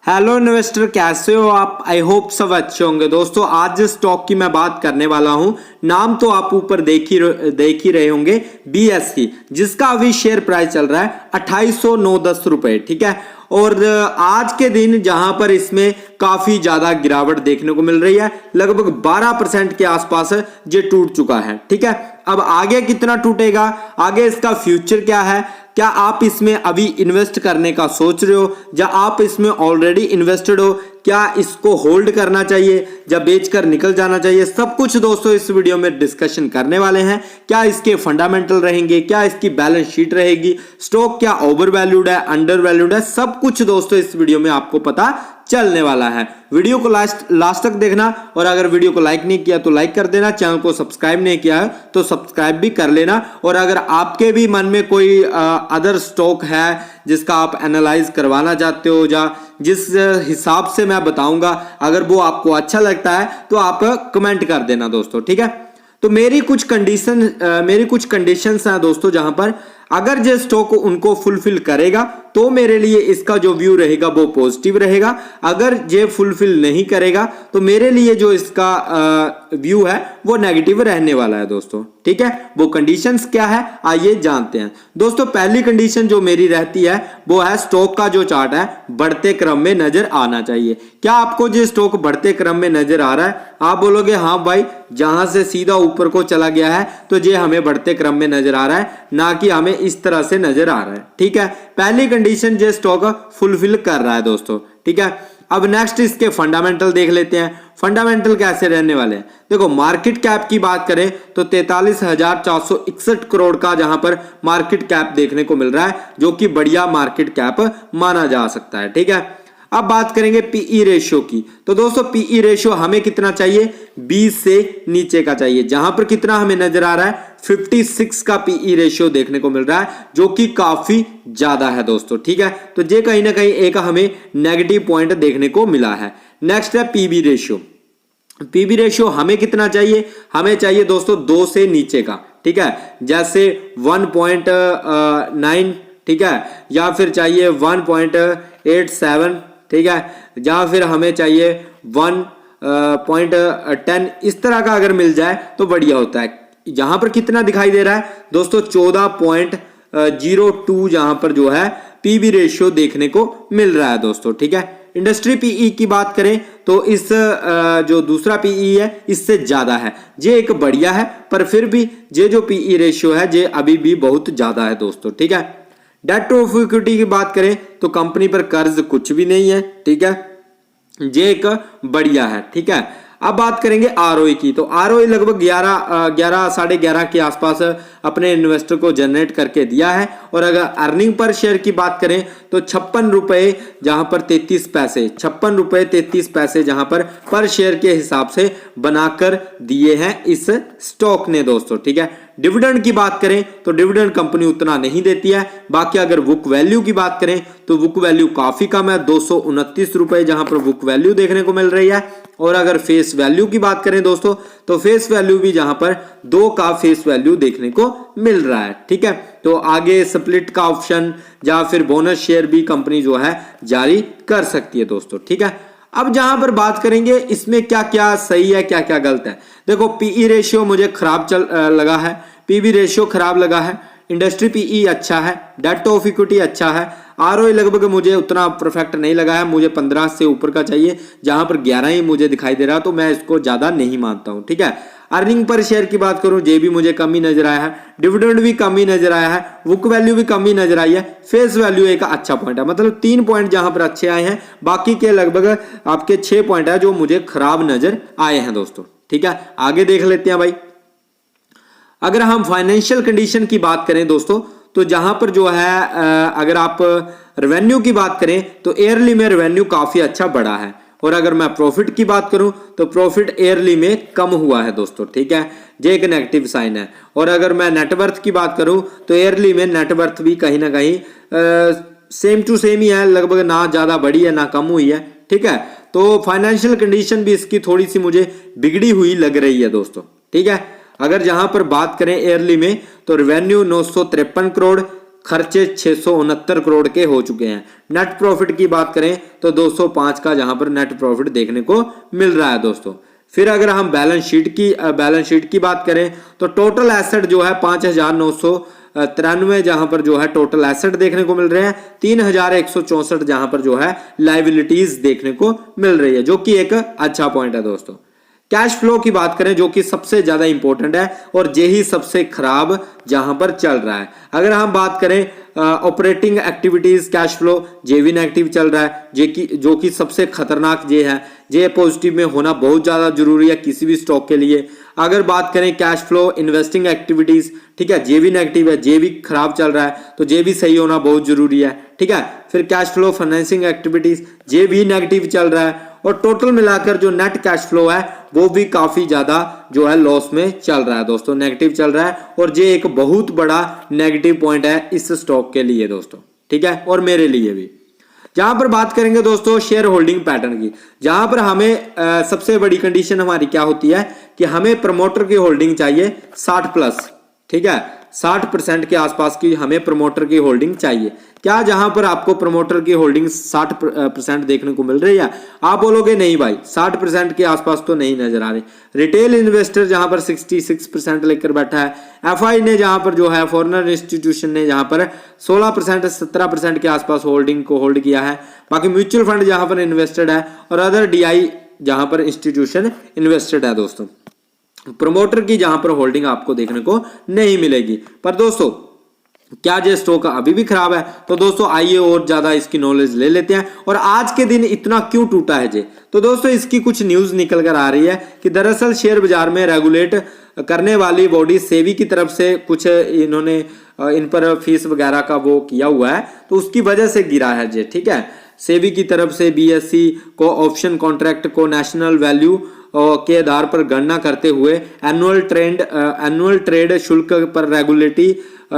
Hello investor, कैसे हो आप? आई होप सब अच्छे होंगे। दोस्तों आज जिस स्टॉक की मैं बात करने वाला हूं, नाम तो आप ऊपर देख ही रहे होंगे, BSE, जिसका अभी शेयर प्राइस चल रहा है 2809-10 रुपए। ठीक है, और आज के दिन जहां पर इसमें काफी ज्यादा गिरावट देखने को मिल रही है, लगभग 12% के आसपास ये टूट चुका है। ठीक है, अब आगे कितना टूटेगा, आगे इसका फ्यूचर क्या है, क्या आप इसमें अभी इन्वेस्ट करने का सोच रहे हो या आप इसमें ऑलरेडी इन्वेस्टेड हो, क्या इसको होल्ड करना चाहिए या बेचकर निकल जाना चाहिए, सब कुछ दोस्तों इस वीडियो में डिस्कशन करने वाले हैं। क्या इसके फंडामेंटल रहेंगे, क्या इसकी बैलेंस शीट रहेगी, स्टॉक क्या ओवर वैल्यूड है, अंडर वैल्यूड है, सब कुछ दोस्तों इस वीडियो में आपको पता चलने वाला है। वीडियो को लास्ट तक देखना, और अगर वीडियो को लाइक नहीं किया तो लाइक कर देना, चैनल को सब्सक्राइब नहीं किया है तो सब्सक्राइब भी कर लेना। और अगर आपके भी मन में कोई अदर स्टॉक है जिसका आप एनालाइज करवाना चाहते हो, या जिस हिसाब से मैं बताऊंगा अगर वो आपको अच्छा लगता है तो आप कमेंट कर देना दोस्तों। ठीक है, तो मेरी कुछ कंडीशंस हैं दोस्तों, जहां पर अगर जो स्टॉक उनको फुलफिल करेगा तो मेरे लिए इसका जो व्यू रहेगा वो पॉजिटिव रहेगा। अगर ये फुलफिल नहीं करेगा तो मेरे लिए जो इसका व्यू है वो नेगेटिव रहने वाला है दोस्तों। ठीक है, वो कंडीशंस क्या है आइए जानते हैं दोस्तों। पहली कंडीशन जो मेरी रहती है वो है स्टॉक का जो चार्ट है बढ़ते क्रम में नजर आना चाहिए। क्या आपको जो स्टॉक बढ़ते क्रम में नजर आ रहा है? आप बोलोगे हाँ भाई, जहां से सीधा ऊपर को चला गया है तो ये हमें बढ़ते क्रम में नजर आ रहा है, ना कि हमें इस तरह से नजर आ रहा है। ठीक है, पहली कंडीशन जो स्टॉक फुलफिल कर रहा है दोस्तों। ठीक है, अब नेक्स्ट इसके फंडामेंटल देख लेते हैं। फंडामेंटल कैसे रहने वाले हैं? देखो, मार्केट कैप की बात करें तो 43,461 करोड़ का जहां पर मार्केट कैप देखने को मिल रहा है, जो कि बढ़िया मार्केट कैप माना जा सकता है। ठीक है, अब बात करेंगे पीई रेशियो की, तो दोस्तों पीई रेशियो हमें कितना चाहिए? 20 से नीचे का चाहिए। जहां पर कितना हमें नजर आ रहा है? 56 का पीई रेशियो देखने को मिल रहा है, जो कि काफी ज्यादा है दोस्तों। ठीक है, तो ये कहीं ना कहीं एक हमें नेगेटिव पॉइंट देखने को मिला है। नेक्स्ट है पीबी रेशियो। पीबी रेशियो हमें कितना चाहिए? हमें चाहिए दोस्तों 2 से नीचे का। ठीक है, जैसे 1.9, ठीक है, या फिर चाहिए 1.87, ठीक है, या फिर हमें चाहिए 1.10, इस तरह का अगर मिल जाए तो बढ़िया होता है। जहां पर कितना दिखाई दे रहा है दोस्तों? 14.02 जहां पर जो है पीबी रेशियो देखने को मिल रहा है दोस्तों। ठीक है, इंडस्ट्री पीई की बात करें तो इस जो दूसरा पीई है इससे ज्यादा है। ये एक बढ़िया है, पर फिर भी ये जो पीई रेशियो है ये अभी भी बहुत ज्यादा है दोस्तों। ठीक है, डेट ऑफ इक्विटी की बात करें तो कंपनी पर कर्ज कुछ भी नहीं है। ठीक है, ये एक बढ़िया है। ठीक है, अब बात करेंगे आरओई की, तो आरओई लगभग 11-11.5 के आसपास अपने इन्वेस्टर को जनरेट करके दिया है। और अगर अर्निंग पर शेयर की बात करें तो 56 रुपए जहां पर 33 पैसे, 56 रुपए 33 पैसे जहां पर शेयर के हिसाब से बनाकर दिए हैं इस स्टॉक ने दोस्तों। ठीक है, डिविडेंड की बात करें तो डिविडेंड कंपनी उतना नहीं देती है। बाकी अगर बुक वैल्यू की बात करें तो बुक वैल्यू काफी कम है, 229 रुपए जहां पर बुक वैल्यू देखने को मिल रही है। और अगर फेस वैल्यू की बात करें दोस्तों तो फेस वैल्यू भी जहां पर 2 का फेस वैल्यू देखने को मिल रहा है। ठीक है, तो आगे स्प्लिट का ऑप्शन या फिर बोनस शेयर भी कंपनी जो है जारी कर सकती है दोस्तों। ठीक है, अब जहां पर बात करेंगे इसमें क्या क्या सही है, क्या क्या गलत है। देखो, पीई रेशियो मुझे खराब लगा है, पीबी रेशियो खराब लगा है, इंडस्ट्री पीई अच्छा है, डेट ऑफ इक्विटी अच्छा है, आरओई लगभग मुझे उतना परफेक्ट नहीं लगा है, मुझे 15 से ऊपर का चाहिए, जहां पर 11 ही मुझे दिखाई दे रहा, तो मैं इसको ज्यादा नहीं मानता हूं। ठीक है, अर्निंग पर शेयर की बात करूं, ये भी मुझे कम ही नजर आया है, डिविडेंड भी कम ही नजर आया है, बुक वैल्यू भी कम ही नजर आई है, फेस वैल्यू एक अच्छा पॉइंट है। मतलब 3 पॉइंट जहां पर अच्छे आए हैं, बाकी के लगभग आपके 6 पॉइंट है जो मुझे खराब नजर आए हैं दोस्तों। ठीक है, आगे देख लेते हैं भाई। अगर हम फाइनेंशियल कंडीशन की बात करें दोस्तों तो जहां पर जो है अगर आप रेवेन्यू की बात करें तो ईयरली में रेवेन्यू काफी अच्छा बढ़ा है। और अगर मैं प्रॉफिट की बात करूं तो प्रॉफिट ईयरली में कम हुआ है दोस्तों। ठीक है, ये एक नेगेटिव साइन है। और अगर मैं नेटवर्थ की बात करूं तो ईयरली में नेटवर्थ भी कहीं ना कहीं सेम टू सेम ही है, लगभग ना ज्यादा बढ़ी है ना कम हुई है। ठीक है, तो फाइनेंशियल कंडीशन भी इसकी थोड़ी सी मुझे बिगड़ी हुई लग रही है दोस्तों। ठीक है, अगर जहां पर बात करें ईयरली में तो रेवेन्यू 953 करोड़, खर्चे 669 करोड़ के हो चुके हैं। नेट प्रॉफिट की बात करें तो 205 का जहां पर नेट प्रॉफिट देखने को मिल रहा है दोस्तों। फिर अगर हम बैलेंस शीट की बात करें तो टोटल एसेट जो है 5,993 जहां पर जो है टोटल एसेट देखने को मिल रहे हैं, 3,164 जहां पर जो है लाइबिलिटीज देखने को मिल रही है, जो कि एक अच्छा पॉइंट है दोस्तों। कैश फ्लो की बात करें जो कि सबसे ज्यादा इंपॉर्टेंट है और यही सबसे खराब जहां पर चल रहा है। अगर हम बात करें ऑपरेटिंग एक्टिविटीज कैश फ्लो, जे भी नेगेटिव चल रहा है, जो कि सबसे खतरनाक जे है, जे पॉजिटिव में होना बहुत ज्यादा जरूरी है किसी भी स्टॉक के लिए। अगर बात करें कैश फ्लो इन्वेस्टिंग एक्टिविटीज, ठीक है, जे भी नेगेटिव है, जे भी खराब चल रहा है तो जे भी सही होना बहुत जरूरी है, ठीक है। फिर कैश फ्लो फाइनेंसिंग एक्टिविटीज, जे भी नेगेटिव चल रहा है और टोटल मिलाकर जो नेट कैश फ्लो है वो भी काफी ज्यादा जो है लॉस में चल रहा है दोस्तों, नेगेटिव चल रहा है और ये एक बहुत बड़ा नेगेटिव पॉइंट है इस स्टॉक के लिए दोस्तों, ठीक है, और मेरे लिए भी। जहां पर बात करेंगे दोस्तों शेयर होल्डिंग पैटर्न की, जहां पर हमें सबसे बड़ी कंडीशन हमारी क्या होती है कि हमें प्रमोटर की होल्डिंग चाहिए 60+, ठीक है, 60% के आसपास की हमें प्रमोटर की होल्डिंग चाहिए। क्या जहां पर आपको प्रमोटर की होल्डिंग 60% देखने को मिल रही है? आप बोलोगे नहीं भाई 60% के आसपास तो नहीं नजर आ रही। रिटेल इन्वेस्टर जहां पर 66% लेकर बैठा है, एफआई ने जहां पर जो है फॉरेनर इंस्टीट्यूशन ने जहां पर 16% 17% के आसपास होल्डिंग को होल्ड किया है। बाकी म्यूचुअल फंड जहां पर इन्वेस्टेड है और अदर डीआई जहां पर इंस्टीट्यूशन इन्वेस्टेड है दोस्तों। प्रमोटर की जहां पर होल्डिंग आपको देखने को नहीं मिलेगी। पर दोस्तों क्या ये स्टॉक अभी भी खराब है? तो दोस्तों आइए और ज्यादा इसकी नॉलेज ले लेते हैं और आज के दिन इतना क्यों टूटा है जे। तो दोस्तों इसकी कुछ न्यूज निकल कर आ रही है कि दरअसल शेयर बाजार में रेगुलेट करने वाली बॉडी सेबी की तरफ से कुछ इन्होंने इन पर फीस वगैरह का वो किया हुआ है, तो उसकी वजह से गिरा है जे, ठीक है। सेबी की तरफ से बीएसई को ऑप्शन कॉन्ट्रैक्ट को नेशनल वैल्यू के आधार पर गणना करते हुए एनुअल ट्रेड शुल्क पर रेगुलेटरी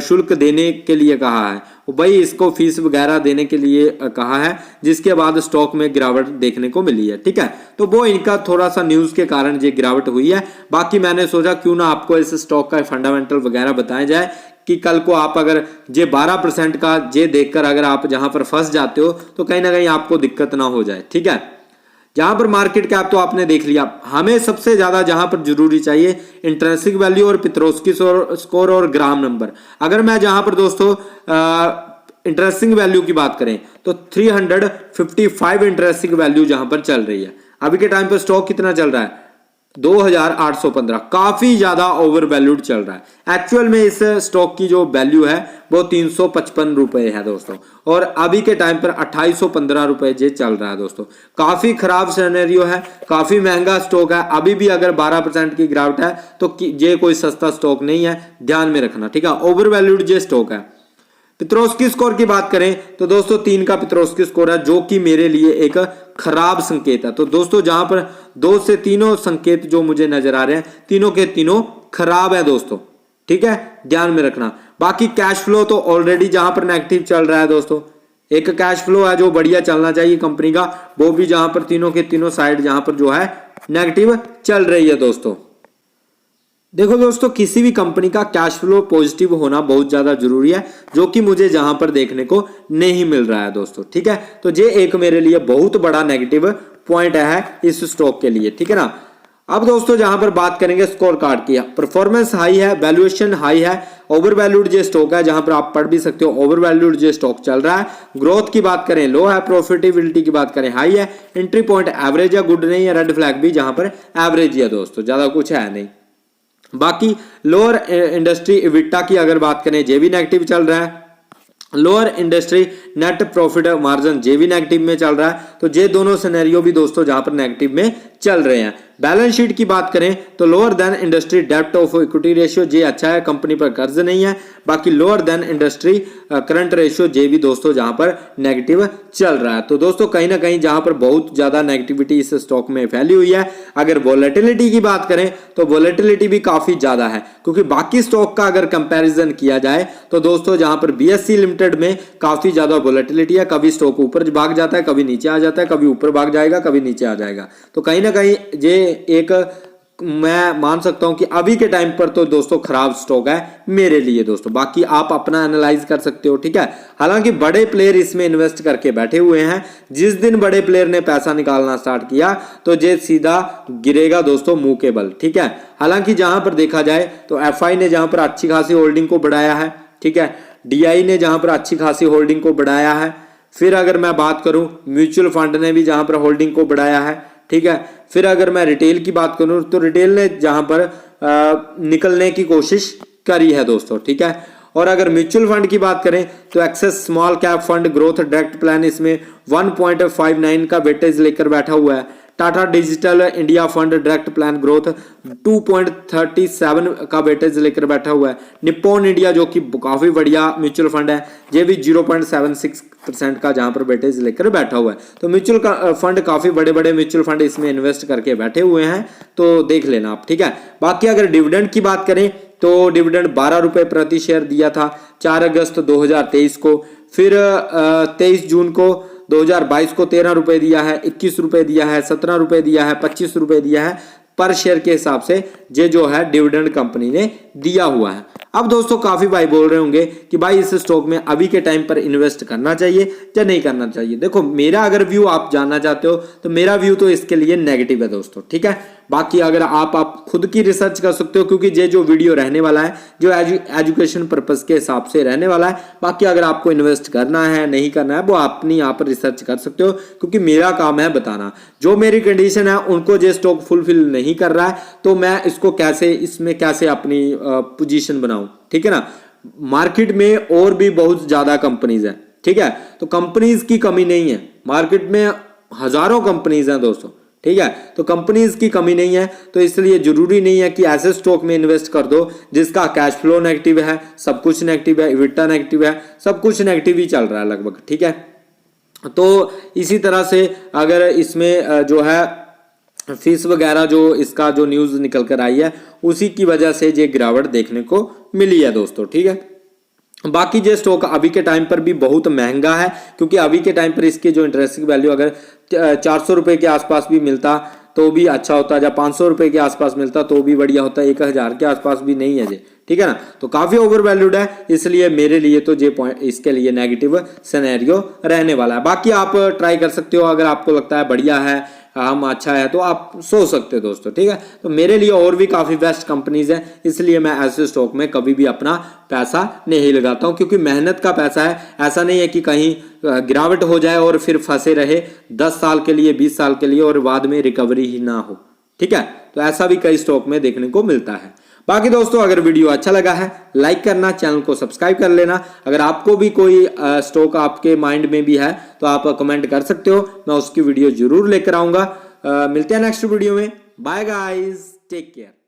शुल्क देने के लिए कहा है, भाई इसको फीस वगैरह देने के लिए कहा है, जिसके बाद स्टॉक में गिरावट देखने को मिली है, ठीक है। तो वो इनका थोड़ा सा न्यूज के कारण ये गिरावट हुई है। बाकी मैंने सोचा क्यों ना आपको इस स्टॉक का फंडामेंटल वगैरह बताया जाए कि कल को आप अगर ये 12% का जे देखकर अगर आप जहां पर फंस जाते हो तो कहीं ना कहीं आपको दिक्कत ना हो जाए, ठीक है। जहां पर मार्केट कैप तो आपने देख लिया, हमें सबसे ज्यादा जहां पर जरूरी चाहिए इंट्रिंसिक वैल्यू और पेट्रोस्की स्कोर और ग्राम नंबर। अगर मैं जहां पर दोस्तों इंट्रिंसिक वैल्यू की बात करें तो 355 इंट्रिंसिक वैल्यू जहां पर चल रही है। अभी के टाइम पर स्टॉक कितना चल रहा है? 2815, काफी ज्यादा ओवर वैल्यूड चल रहा है। एक्चुअल में इस स्टॉक की जो वैल्यू है वो 355 रुपए है दोस्तों, और अभी के टाइम पर 2815 रुपए जे चल रहा है दोस्तों। काफी खराब सिनेरियो है, काफी महंगा स्टॉक है। अभी भी अगर 12% की गिरावट है तो ये कोई सस्ता स्टॉक नहीं है, ध्यान में रखना, ठीक है। ओवर वैल्यूड जे स्टॉक है। पेट्रोस्की स्कोर की बात करें तो दोस्तों 3 का पेट्रोस्की स्कोर है, जो कि मेरे लिए एक खराब संकेत है। तो दोस्तों जहां पर 2 से 3 संकेत जो मुझे नजर आ रहे हैं, तीनों के तीनों खराब है दोस्तों, ठीक है, ध्यान में रखना। बाकी कैश फ्लो तो ऑलरेडी जहां पर नेगेटिव चल रहा है दोस्तों, एक कैश फ्लो है जो बढ़िया चलना चाहिए कंपनी का, वो भी जहां पर तीनों के तीनों साइड जहां पर जो है नेगेटिव चल रही है दोस्तों। देखो दोस्तों किसी भी कंपनी का कैश फ्लो पॉजिटिव होना बहुत ज्यादा जरूरी है, जो कि मुझे जहां पर देखने को नहीं मिल रहा है दोस्तों, ठीक है। तो ये एक मेरे लिए बहुत बड़ा नेगेटिव पॉइंट है इस स्टॉक के लिए, ठीक है ना। अब दोस्तों जहां पर बात करेंगे स्कोर कार्ड की, परफॉर्मेंस हाई है, वैल्यूएशन हाई है, ओवर वैल्यूड जो स्टॉक है, जहां पर आप पढ़ भी सकते हो ओवर वैल्यूड जो स्टॉक चल रहा है। ग्रोथ की बात करें लो है, प्रॉफिटेबिलिटी की बात करें हाई है, एंट्री पॉइंट एवरेज है, गुड नहीं है, रेड फ्लैग भी जहां पर एवरेज है दोस्तों, ज्यादा कुछ है नहीं। बाकी लोअर इंडस्ट्री इबिटा की अगर बात करें जे भी नेगेटिव चल रहा है, lower industry net profit margin जे भी नेगेटिव में चल रहा है। तो ये दोनों सिनेरियो भी दोस्तों जहां पर नेगेटिव में चल रहे हैं। बैलेंस शीट की बात करें तो लोअर देन इंडस्ट्री डेब्ट ऑफ इक्विटी रेशियो जे अच्छा है, कंपनी पर कर्ज नहीं है। बाकी lower than industry current ratio जे भी दोस्तों जहां पर नेगेटिव चल रहा है। तो दोस्तों कहीं ना कहीं जहां पर बहुत ज्यादा नेगेटिविटी इस स्टॉक में फैली हुई है। अगर वोलेटिलिटी की बात करें तो वोलेटिलिटी भी काफी ज्यादा है, क्योंकि बाकी स्टॉक का अगर कंपैरिजन किया जाए तो दोस्तों जहां पर बीएसई लिमिटेड में काफी ज्यादा वोलेटिलिटी है, कभी स्टॉक ऊपर भाग जाता है, कभी नीचे आ जाता है, कभी ऊपर भाग जाएगा, कभी नीचे आ जाएगा। तो कहीं ना कहीं ये एक मैं मान सकता हूं कि अभी के टाइम पर तो दोस्तों खराब स्टॉक है मेरे लिए दोस्तों। बाकी आप अपना एनालाइज कर सकते हो, ठीक है। हालांकि बड़े प्लेयर इसमें इन्वेस्ट करके बैठे हुए हैं। जिस दिन बड़े प्लेयर ने पैसा निकालना स्टार्ट किया तो ये सीधा गिरेगा दोस्तों मुंह के बल, ठीक है। हालांकि जहां पर देखा जाए तो एफआई ने जहां पर अच्छी खासी होल्डिंग को बढ़ाया है, ठीक है। डीआई ने जहां पर अच्छी खासी होल्डिंग को बढ़ाया है। फिर अगर मैं बात करूं म्यूचुअल फंड ने भी जहां पर होल्डिंग को बढ़ाया है, ठीक है। फिर अगर मैं रिटेल की बात करूं तो रिटेल ने जहां पर निकलने की कोशिश करी है दोस्तों, ठीक है। और अगर म्यूचुअल फंड की बात करें तो Axis small cap fund growth direct plan इसमें 1.59 का वेटेज लेकर बैठा हुआ है। Tata digital India fund direct plan growth 2.37 का वेटेज लेकर बैठा हुआ है। निप्पॉन इंडिया जो कि काफी बढ़िया म्यूचुअल फंड है, ये भी 0.76% का जहां पर वेटेज लेकर बैठा हुआ है। तो म्यूचुअल फंड काफी बड़े बड़े म्यूचुअल फंड इसमें इन्वेस्ट करके बैठे हुए हैं, तो देख लेना आप, ठीक है। बाकी अगर डिविडेंड की बात करें तो डिविडेंड 12 रुपए प्रति शेयर दिया था 4 अगस्त 2023 को। फिर 23 जून को 2022 को 13 रुपए दिया है, 21 रुपए दिया है, 17 रुपए दिया है, 25 रुपए दिया है पर शेयर के हिसाब से ये जो है डिविडेंड कंपनी ने दिया हुआ है। अब दोस्तों काफी भाई बोल रहे होंगे कि भाई इस स्टॉक में अभी के टाइम पर इन्वेस्ट करना चाहिए या नहीं करना चाहिए। देखो मेरा अगर व्यू आप जानना चाहते हो तो मेरा व्यू तो इसके लिए नेगेटिव है दोस्तों, ठीक है। बाकी अगर आप खुद की रिसर्च कर सकते हो, क्योंकि ये जो वीडियो रहने वाला है जो एजुकेशन पर्पस के हिसाब से रहने वाला है। बाकी अगर आपको इन्वेस्ट करना है नहीं करना है वो अपनी यहाँ पर रिसर्च कर सकते हो, क्योंकि मेरा काम है बताना। जो मेरी कंडीशन है उनको जो स्टॉक फुलफिल नहीं कर रहा है तो मैं इसको इसमें कैसे अपनी पोजीशन बनाऊं, ठीक है ना। मार्केट में और भी बहुत ज्यादा कंपनीज है, ठीक है। तो कंपनीज की कमी नहीं है, मार्केट में हजारों कंपनीज हैं दोस्तों, ठीक है। तो कंपनीज की कमी नहीं है, तो इसलिए जरूरी नहीं है कि ऐसे स्टॉक में इन्वेस्ट कर दो जिसका कैश फ्लो नेगेटिव है, सब कुछ नेगेटिव है, इबिटा नेगेटिव है, सब कुछ नेगेटिव ही चल रहा है लगभग, ठीक है। तो इसी तरह से अगर इसमें जो है फीस वगैरह जो इसका जो न्यूज निकल कर आई है उसी की वजह से ये गिरावट देखने को मिली है दोस्तों, ठीक है। बाकी ये स्टॉक अभी के टाइम पर भी बहुत महंगा है, क्योंकि अभी के टाइम पर इसकी जो इंटरेस्टिंग वैल्यू अगर 400 रुपए के आसपास भी मिलता तो भी अच्छा होता, या 500 रुपए के आसपास मिलता तो भी बढ़िया होता, 1000 के आसपास भी नहीं है ये, ठीक है ना। तो काफी ओवर वैल्यूड है, इसलिए मेरे लिए तो ये पॉइंट इसके लिए नेगेटिव सिनेरियो रहने वाला है। बाकी आप ट्राई कर सकते हो, अगर आपको लगता है बढ़िया है हम अच्छा है तो आप सोच सकते हो दोस्तों, ठीक है। तो मेरे लिए और भी काफी बेस्ट कंपनीज हैं, इसलिए मैं ऐसे स्टॉक में कभी भी अपना पैसा नहीं लगाता हूं, क्योंकि मेहनत का पैसा है। ऐसा नहीं है कि कहीं गिरावट हो जाए और फिर फंसे रहे 10 साल के लिए 20 साल के लिए और बाद में रिकवरी ही ना हो, ठीक है। तो ऐसा भी कई स्टॉक में देखने को मिलता है। बाकी दोस्तों अगर वीडियो अच्छा लगा है लाइक करना, चैनल को सब्सक्राइब कर लेना। अगर आपको भी कोई स्टॉक आपके माइंड में भी है तो आप कमेंट कर सकते हो, मैं उसकी वीडियो जरूर लेकर आऊंगा। मिलते हैं नेक्स्ट वीडियो में। Bye guys, take care.